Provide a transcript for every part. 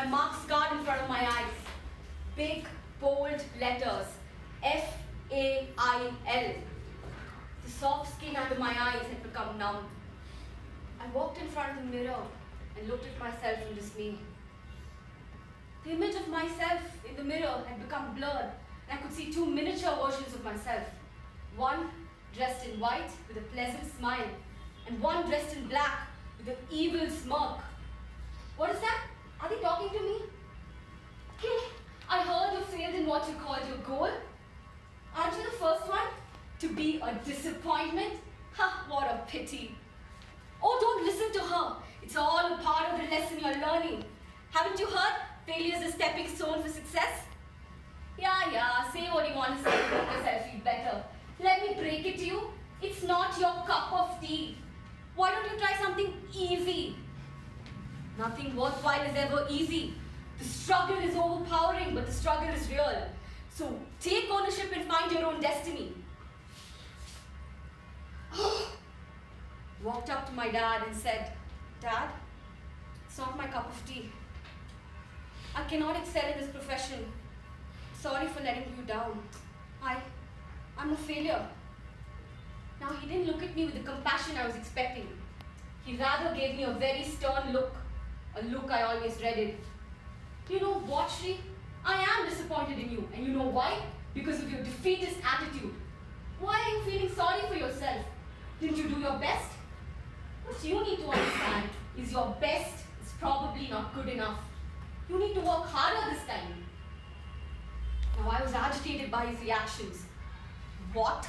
my marks card in front of my eyes. Big, bold letters. F-A-I-L. The soft skin under my eyes had become numb. I walked in front of the mirror and looked at myself in dismay. The image of myself in the mirror had become blurred, and I could see two miniature versions of myself. One dressed in white with a pleasant smile, and one dressed in black with an evil smirk. What is that? Are they talking to me? Hey, I heard you failed in what you called your goal. Aren't you the first one to be a disappointment? Ha, what a pity. Oh, don't listen to her. It's all a part of the lesson you're learning. Haven't you heard? Failure is a stepping stone for success. Yeah, say what you want to say to make yourself feel better. Let me break it to you. It's not your cup of tea. Why don't you try something easy? Nothing worthwhile is ever easy. The struggle is overpowering, but the struggle is real. So take ownership and find your own destiny. Walked up to my dad and said, Dad, it's not my cup of tea. I cannot excel in this profession. Sorry for letting you down. I'm a failure. Now, he didn't look at me with the compassion I was expecting. He rather gave me a very stern look, a look I always dreaded. You know what, Shri? I am disappointed in you. And you know why? Because of your defeatist attitude. Why are you feeling sorry for yourself? Didn't you do your best? What you need to understand is your best is probably not good enough. You need to work harder this time. Now, I was agitated by his reactions. What?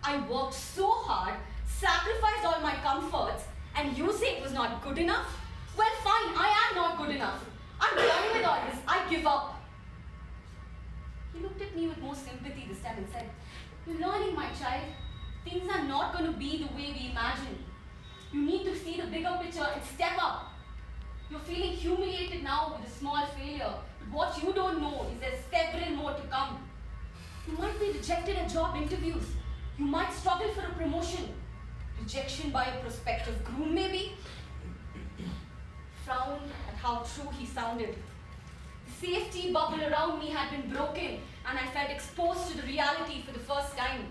I worked so hard, sacrificed all my comforts, and you say it was not good enough? Well, fine, I am not good enough. I'm done with all this. I give up. He looked at me with more sympathy this time and said, You're learning, my child. Things are not going to be the way we imagine. You need to see the bigger picture and step up. You're feeling humiliated now with a small failure, but what you don't know is there's several more to come. You might be rejected at job interviews. You might struggle for a promotion. Rejection by a prospective groom, maybe. Frowned at how true he sounded. The safety bubble around me had been broken, and I felt exposed to the reality for the first time.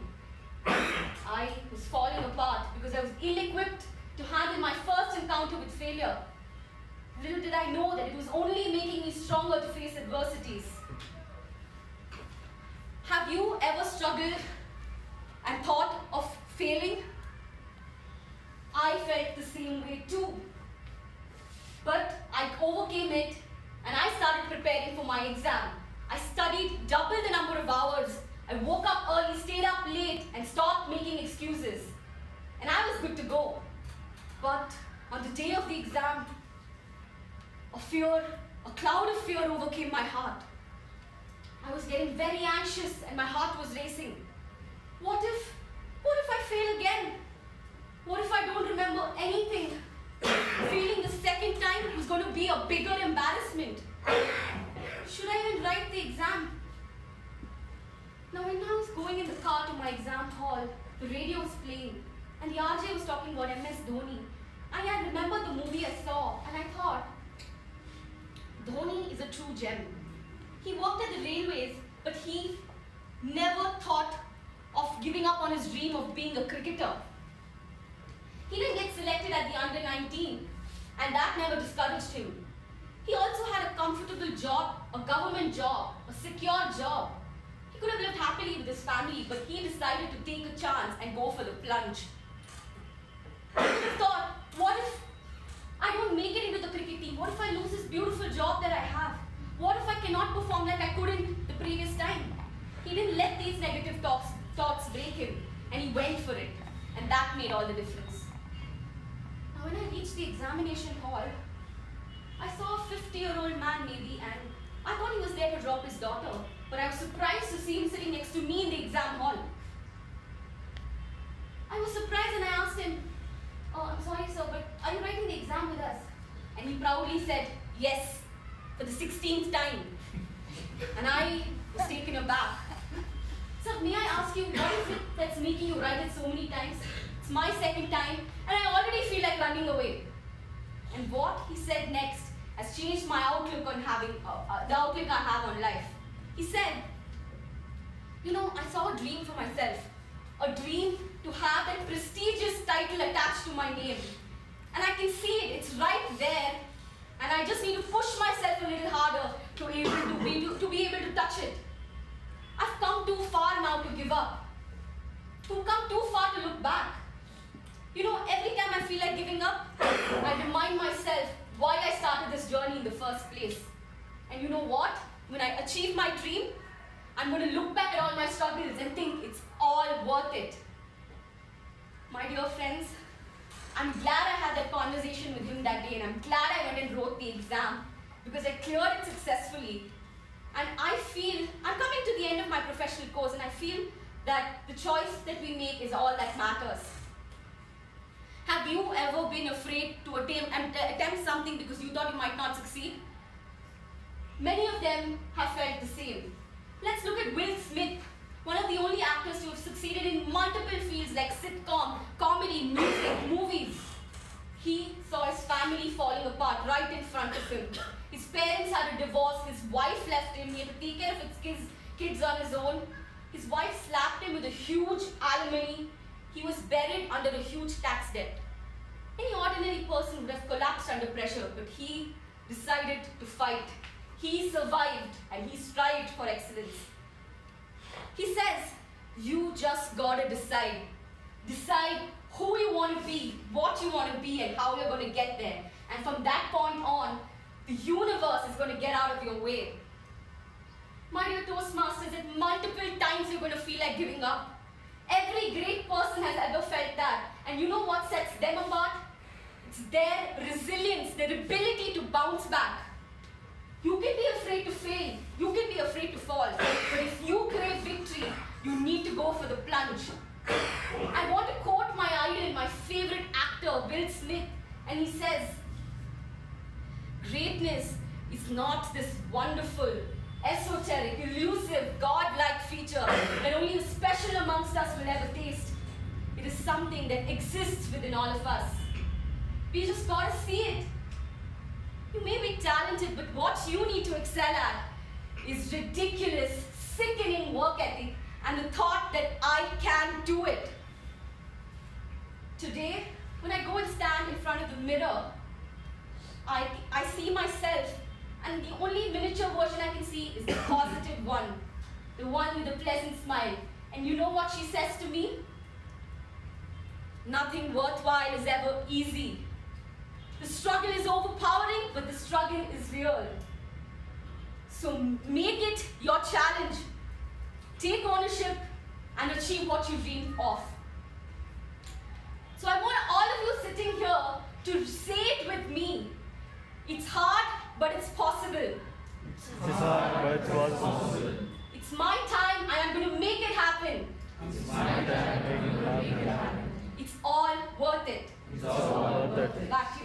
I was falling apart because I was ill-equipped to handle my first encounter with failure. Little did I know that it was only making me stronger to face adversities. Have you ever struggled and thought of failing? I felt the same way too. But I overcame it and I started preparing for my exam. I studied double the number of hours. I woke up early, stayed up late, and stopped making excuses. And I was good to go. But on the day of the exam, a cloud of fear overcame my heart. I was getting very anxious and my heart was racing. What if I fail again? What if I don't remember anything? Failing the second time was going to be a bigger embarrassment. Should I even write the exam? Now, when I was going in the car to my exam hall, the radio was playing and the RJ was talking about MS Dhoni. I had remembered the movie I saw and I thought, Dhoni is a true gem. He worked at the railways, but he never thought of giving up on his dream of being a cricketer. He didn't get selected at the under-19, and that never discouraged him. He also had a comfortable job, a government job, a secure job. He could have lived happily with his family, but he decided to take a chance and go for the plunge. I could have thought, what if I don't make it into the cricket team? What if I lose this beautiful job that I have? What if I cannot perform like I couldn't the previous time? He didn't let these negative thoughts break him, and he went for it, and that made all the difference. Now, when I reached the examination hall, I saw a 50-year-old man maybe, and I thought he was there to drop his daughter, but I was surprised to see him sitting next to me in the exam hall. I was surprised and I asked him, "Oh, I'm sorry, sir, but are you writing the exam with us?" And he proudly said, "Yes, for the 16th time." And I was taken aback. "Sir, may I ask you, what is it that's making you write it so many times? It's my second time, and I already feel like running away." And what he said next has changed my outlook on the outlook I have on life. He said, I saw a dream for myself. A dream to have that prestigious title attached to my name. And I can see it, it's right there. And I just need to push myself a little harder to be able to touch it. I've come too far now to give up. To come too far to look back. Every time I feel like giving up, I remind myself why I started this journey in the first place. And you know what? When I achieve my dream, I'm going to look back at all my struggles and think it's all worth it. My dear friends, I'm glad I had that conversation with him that day, and I'm glad I went and wrote the exam because I cleared it successfully. And I feel, I'm coming to the end of my professional course, and I feel that the choice that we make is all that matters. Have you ever been afraid to attempt something because you thought you might not succeed? Many of them have felt the same. Let's look at Will Smith, one of the only actors to have succeeded in multiple fields like sitcom, comedy, music, movies. He saw his family falling apart right in front of him. His parents had a divorce, his wife left him, he had to take care of his kids on his own. His wife slapped him with a huge alimony. He was buried under a huge tax debt. Any ordinary person would have collapsed under pressure, but he decided to fight. He survived and he strived for excellence. He says, you just gotta decide. Decide who you want to be, what you want to be, and how you're going to get there. And from that point on, the universe is going to get out of your way. My dear Toastmasters, at multiple times you're going to feel like giving up. Every great person has ever felt that. And you know what sets them apart? It's their resilience, their ability to bounce back. You can be afraid to fail. You can be afraid to fall. But if you crave victory, you need to go for the plunge. I want to quote my idol, my favorite actor, Will Smith. And he says, greatness is not this wonderful, esoteric, elusive, godlike feature that only the special amongst us will ever taste. It is something that exists within all of us. We just gotta see it. You may be talented, but what you need to excel at is ridiculous, sickening work ethic and the thought that I can do it. Today, when I go and stand in front of the mirror, I see myself, and the only miniature version I can see is the positive one, the one with a pleasant smile. And you know what she says to me? Nothing worthwhile is ever easy. The struggle is overpowering, but the struggle is real. So make it your challenge. Take ownership and achieve what you dream of. So I want all of you sitting here to say it with me. It's hard, but it's possible. It's hard, but it's possible. It's my time, and I'm going to make it happen. It's my time, make it happen. It's all worth it. It's all worth it. Back to you.